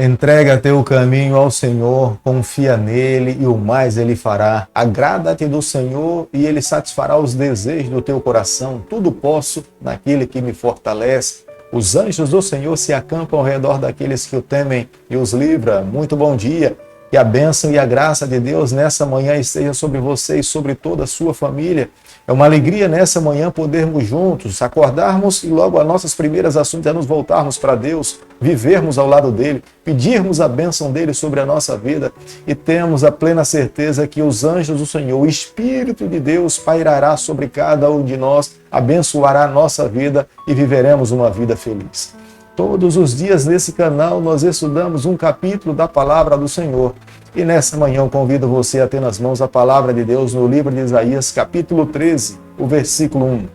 Entrega teu caminho ao Senhor, confia nele e o mais ele fará. Agrada-te do Senhor e ele satisfará os desejos do teu coração. Tudo posso naquele que me fortalece. Os anjos do Senhor se acampam ao redor daqueles que o temem e os livra. Muito bom dia. Que a bênção e a graça de Deus nessa manhã esteja sobre você e sobre toda a sua família. É uma alegria nessa manhã podermos juntos acordarmos e logo as nossas primeiras ações é nos voltarmos para Deus, vivermos ao lado dele, pedirmos a bênção dele sobre a nossa vida e temos a plena certeza que os anjos do Senhor, o Espírito de Deus pairará sobre cada um de nós, abençoará a nossa vida e viveremos uma vida feliz. Todos os dias nesse canal nós estudamos um capítulo da Palavra do Senhor. E nessa manhã eu convido você a ter nas mãos a Palavra de Deus no livro de Isaías, capítulo 13, o versículo 1.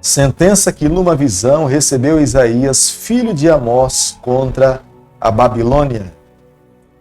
Sentença que numa visão recebeu Isaías, filho de Amós, contra a Babilônia.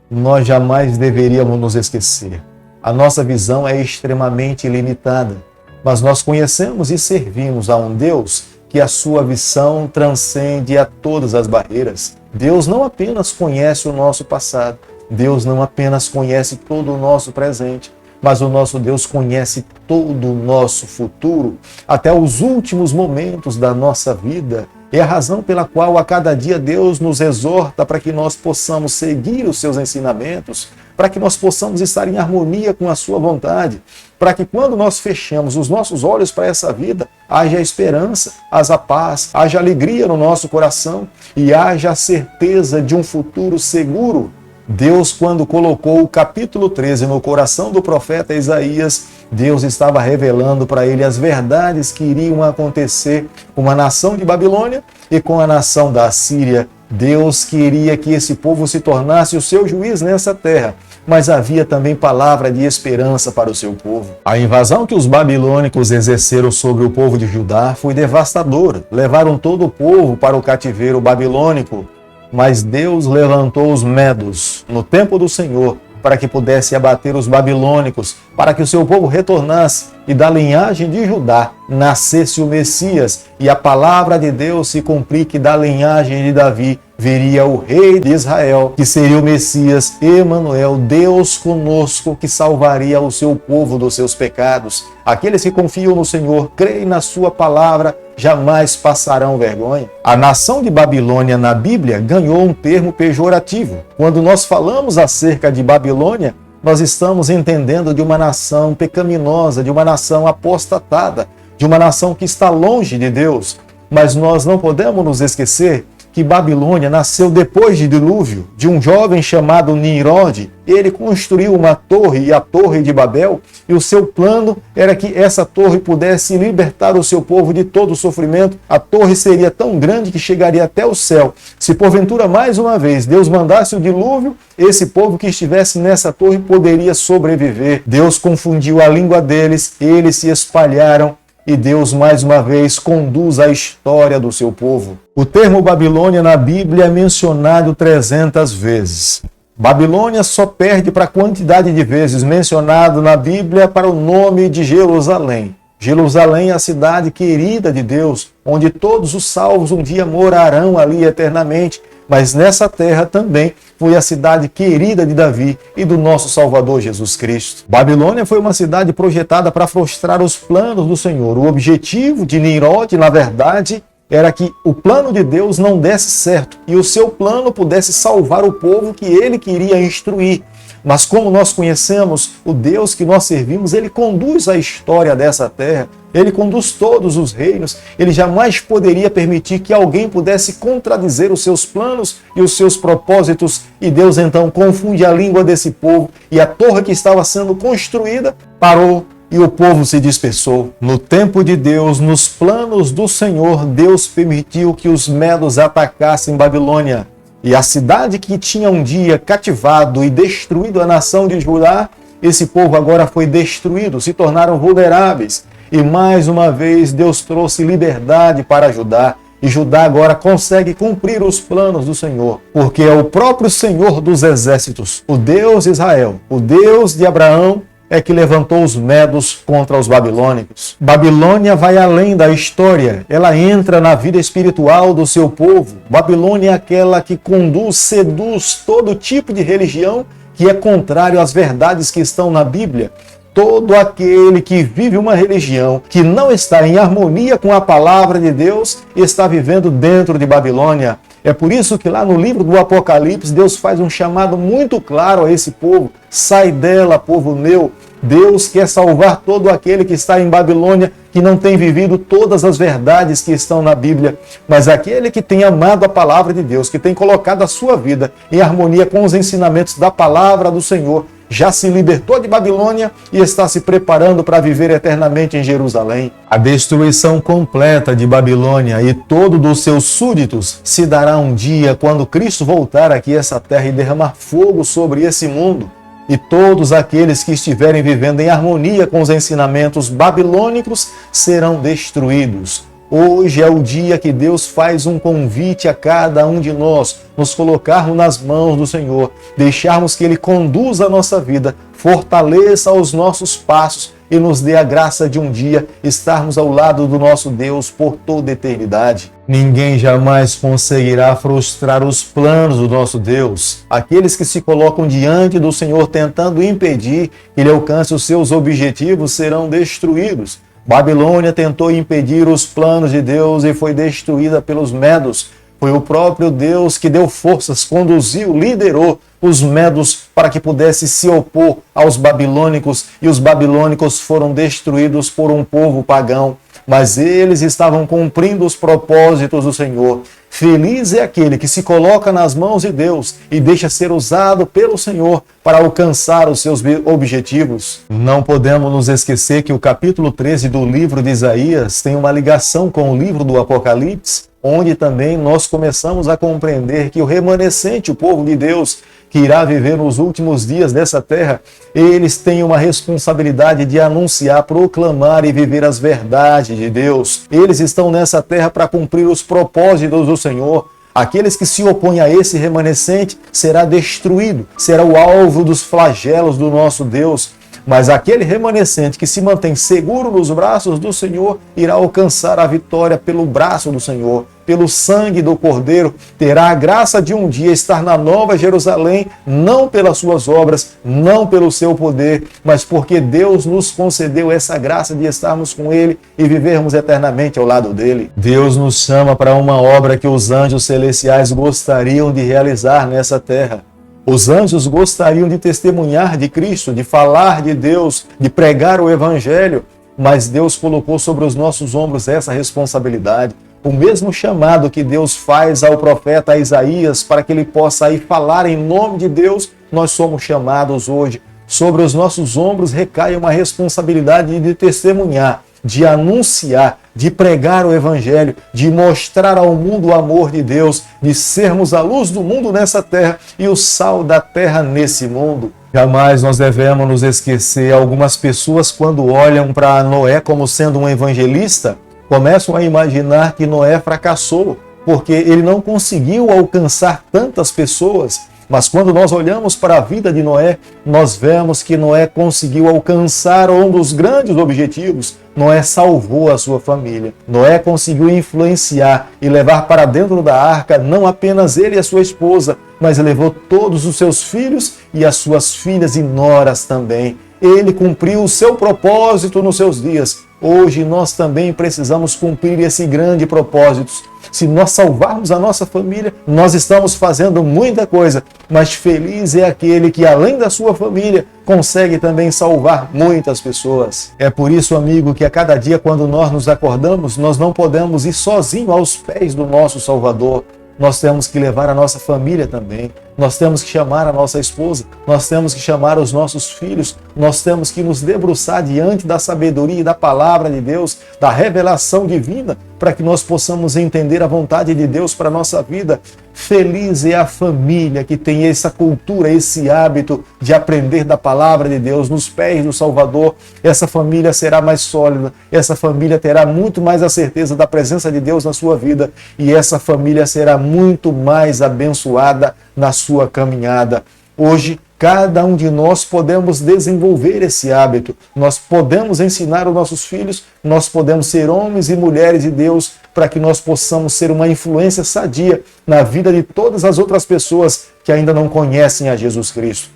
Nós jamais deveríamos nos esquecer. A nossa visão é extremamente limitada, mas nós conhecemos e servimos a um Deus que a sua visão transcende a todas as barreiras. Deus não apenas conhece o nosso passado, Deus não apenas conhece todo o nosso presente, mas o nosso Deus conhece todo o nosso futuro, até os últimos momentos da nossa vida. É a razão pela qual a cada dia Deus nos exorta para que nós possamos seguir os seus ensinamentos, para que nós possamos estar em harmonia com a sua vontade, para que quando nós fechamos os nossos olhos para essa vida, haja esperança, haja paz, haja alegria no nosso coração e haja a certeza de um futuro seguro. Deus, quando colocou o capítulo 13 no coração do profeta Isaías, Deus estava revelando para ele as verdades que iriam acontecer com a nação de Babilônia e com a nação da Assíria. Deus queria que esse povo se tornasse o seu juiz nessa terra, mas havia também palavra de esperança para o seu povo. A invasão que os babilônicos exerceram sobre o povo de Judá foi devastadora. Levaram todo o povo para o cativeiro babilônico, mas Deus levantou os medos no tempo do Senhor para que pudesse abater os babilônicos, para que o seu povo retornasse e da linhagem de Judá nascesse o Messias e a palavra de Deus se cumprir que da linhagem de Davi viria o rei de Israel, que seria o Messias, Emanuel, Deus conosco, que salvaria o seu povo dos seus pecados. Aqueles que confiam no Senhor, creem na sua palavra, jamais passarão vergonha. A nação de Babilônia na Bíblia ganhou um termo pejorativo. Quando nós falamos acerca de Babilônia, nós estamos entendendo de uma nação pecaminosa, de uma nação apostatada, de uma nação que está longe de Deus. Mas nós não podemos nos esquecer que Babilônia nasceu depois de dilúvio, de um jovem chamado Nimrod. Ele construiu uma torre, a Torre de Babel, e o seu plano era que essa torre pudesse libertar o seu povo de todo o sofrimento. A torre seria tão grande que chegaria até o céu. Se porventura, mais uma vez, Deus mandasse o dilúvio, esse povo que estivesse nessa torre poderia sobreviver. Deus confundiu a língua deles, eles se espalharam, e Deus, mais uma vez, conduz a história do seu povo. O termo Babilônia na Bíblia é mencionado 300 vezes. Babilônia só perde para a quantidade de vezes mencionado na Bíblia para o nome de Jerusalém. Jerusalém é a cidade querida de Deus, onde todos os salvos um dia morarão ali eternamente. Mas nessa terra também foi a cidade querida de Davi e do nosso Salvador Jesus Cristo. Babilônia foi uma cidade projetada para frustrar os planos do Senhor. O objetivo de Nimrod, na verdade, era que o plano de Deus não desse certo e o seu plano pudesse salvar o povo que ele queria instruir. Mas como nós conhecemos o Deus que nós servimos, ele conduz a história dessa terra, ele conduz todos os reinos, ele jamais poderia permitir que alguém pudesse contradizer os seus planos e os seus propósitos, e Deus então confunde a língua desse povo, e a torre que estava sendo construída parou e o povo se dispersou. No tempo de Deus, nos planos do Senhor, Deus permitiu que os medos atacassem Babilônia. E a cidade que tinha um dia cativado e destruído a nação de Judá, esse povo agora foi destruído, se tornaram vulneráveis. E mais uma vez Deus trouxe liberdade para Judá. E Judá agora consegue cumprir os planos do Senhor, porque é o próprio Senhor dos exércitos, o Deus de Israel, o Deus de Abraão, é que levantou os medos contra os babilônicos. Babilônia vai além da história, ela entra na vida espiritual do seu povo. Babilônia é aquela que conduz, seduz todo tipo de religião que é contrário às verdades que estão na Bíblia. Todo aquele que vive uma religião que não está em harmonia com a palavra de Deus está vivendo dentro de Babilônia. É por isso que lá no livro do Apocalipse, Deus faz um chamado muito claro a esse povo. Sai dela, povo meu. Deus quer salvar todo aquele que está em Babilônia, que não tem vivido todas as verdades que estão na Bíblia. Mas aquele que tem amado a palavra de Deus, que tem colocado a sua vida em harmonia com os ensinamentos da palavra do Senhor, já se libertou de Babilônia e está se preparando para viver eternamente em Jerusalém. A destruição completa de Babilônia e todos dos seus súditos se dará um dia quando Cristo voltar aqui a essa terra e derramar fogo sobre esse mundo. E todos aqueles que estiverem vivendo em harmonia com os ensinamentos babilônicos serão destruídos. Hoje é o dia que Deus faz um convite a cada um de nós, nos colocarmos nas mãos do Senhor, deixarmos que Ele conduza a nossa vida, fortaleça os nossos passos e nos dê a graça de um dia estarmos ao lado do nosso Deus por toda a eternidade. Ninguém jamais conseguirá frustrar os planos do nosso Deus. Aqueles que se colocam diante do Senhor tentando impedir que Ele alcance os seus objetivos serão destruídos. Babilônia tentou impedir os planos de Deus e foi destruída pelos medos. Foi o próprio Deus que deu forças, conduziu, liderou os medos para que pudesse se opor aos babilônicos, e os babilônicos foram destruídos por um povo pagão. Mas eles estavam cumprindo os propósitos do Senhor. Feliz é aquele que se coloca nas mãos de Deus e deixa ser usado pelo Senhor para alcançar os seus objetivos. Não podemos nos esquecer que o capítulo 13 do livro de Isaías tem uma ligação com o livro do Apocalipse, onde também nós começamos a compreender que o remanescente, o povo de Deus, que irá viver nos últimos dias dessa terra, eles têm uma responsabilidade de anunciar, proclamar e viver as verdades de Deus. Eles estão nessa terra para cumprir os propósitos do Senhor. Aqueles que se opõem a esse remanescente será destruído, será o alvo dos flagelos do nosso Deus. Mas aquele remanescente que se mantém seguro nos braços do Senhor irá alcançar a vitória pelo braço do Senhor, pelo sangue do Cordeiro, terá a graça de um dia estar na Nova Jerusalém, não pelas suas obras, não pelo seu poder, mas porque Deus nos concedeu essa graça de estarmos com Ele e vivermos eternamente ao lado dele. Deus nos chama para uma obra que os anjos celestiais gostariam de realizar nessa terra. Os anjos gostariam de testemunhar de Cristo, de falar de Deus, de pregar o Evangelho, mas Deus colocou sobre os nossos ombros essa responsabilidade. O mesmo chamado que Deus faz ao profeta Isaías para que ele possa ir falar em nome de Deus, nós somos chamados hoje. Sobre os nossos ombros recai uma responsabilidade de testemunhar, de anunciar, de pregar o Evangelho, de mostrar ao mundo o amor de Deus, de sermos a luz do mundo nessa terra e o sal da terra nesse mundo. Jamais nós devemos nos esquecer. Algumas pessoas, quando olham para Noé como sendo um evangelista, começam a imaginar que Noé fracassou, porque ele não conseguiu alcançar tantas pessoas. Mas quando nós olhamos para a vida de Noé, nós vemos que Noé conseguiu alcançar um dos grandes objetivos. Noé salvou a sua família. Noé conseguiu influenciar e levar para dentro da arca não apenas ele e a sua esposa, mas levou todos os seus filhos e as suas filhas e noras também. Ele cumpriu o seu propósito nos seus dias. Hoje nós também precisamos cumprir esse grande propósito. Se nós salvarmos a nossa família, nós estamos fazendo muita coisa, mas feliz é aquele que, além da sua família, consegue também salvar muitas pessoas. É por isso, amigo, que a cada dia, quando nós nos acordamos, nós não podemos ir sozinhos aos pés do nosso Salvador. Nós temos que levar a nossa família também. Nós temos que chamar a nossa esposa, nós temos que chamar os nossos filhos, nós temos que nos debruçar diante da sabedoria e da palavra de Deus, da revelação divina, para que nós possamos entender a vontade de Deus para a nossa vida. Feliz é a família que tem essa cultura, esse hábito de aprender da palavra de Deus nos pés do Salvador. Essa família será mais sólida, essa família terá muito mais a certeza da presença de Deus na sua vida e essa família será muito mais abençoada na sua caminhada. Hoje Cada um de nós podemos desenvolver esse hábito. Nós podemos ensinar os nossos filhos, nós podemos ser homens e mulheres de Deus para que nós possamos ser uma influência sadia na vida de todas as outras pessoas que ainda não conhecem a Jesus Cristo.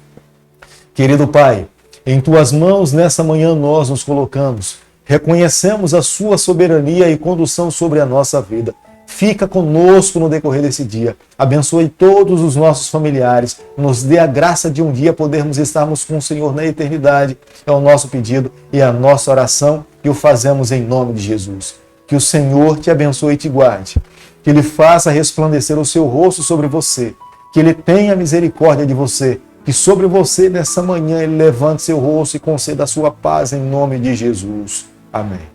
Querido Pai, em Tuas mãos nessa manhã nós nos colocamos. Reconhecemos a Sua soberania e condução sobre a nossa vida. Fica conosco no decorrer desse dia. Abençoe todos os nossos familiares. Nos dê a graça de um dia podermos estarmos com o Senhor na eternidade. É o nosso pedido e a nossa oração e o fazemos em nome de Jesus. Que o Senhor te abençoe e te guarde. Que Ele faça resplandecer o seu rosto sobre você. Que Ele tenha misericórdia de você. Que sobre você nessa manhã Ele levante seu rosto e conceda a sua paz em nome de Jesus. Amém.